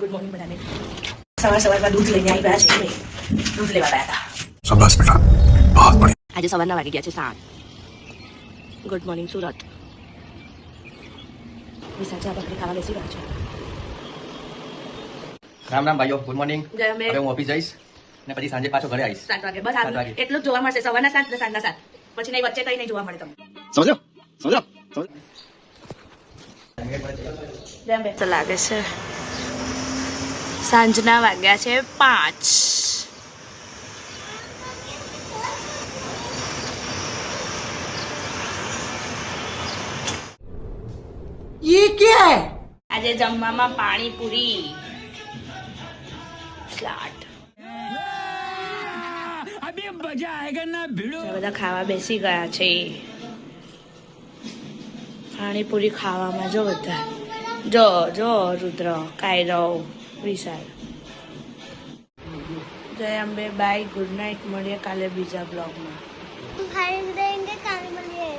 Good morning बधाने सवार दूध लઈને આવ્યા છે दूध લેવા ગયા હતા शाबाश बेटा बहुत बढ़िया આજે સવારના વાગી ગયા છે 7 ગુડ મોર્નિંગ સુરત વિશાલ ચા ભાખરી ખાવા બેસી ગયા છે રામ રામ ભાઈઓ ગુડ મોર્નિંગ જય અંબે હવે હું ઓફિસ જઈશ ને પછી સાંજે પાછો ઘરે આવીશ 7 વાગે બસ આ એટલું જ જોવા મળશે સવારના 7 ને સાંજના 7 પછી નહીં વચ્ચે કઈ નહીં જોવા મળે તમને સમજો જય અંબે તો લાગે છે સાંજના વાગ્યા છે 5 ये क्या है? આજે જમવામાં પાણીપુરી સ્લાટ अभी मजा आएगा ना भिड़ो। બધા ખાવા બેસી ગયા છે પાણીપુરી ખાવામાં જો બધા જો જો રુદ્ર કાયરવ વિશાલ જય અંબે બાય ગુડ નાઇટ મળીએ કાલે બીજા બ્લોગમાં हम खाएंगे काले मलिए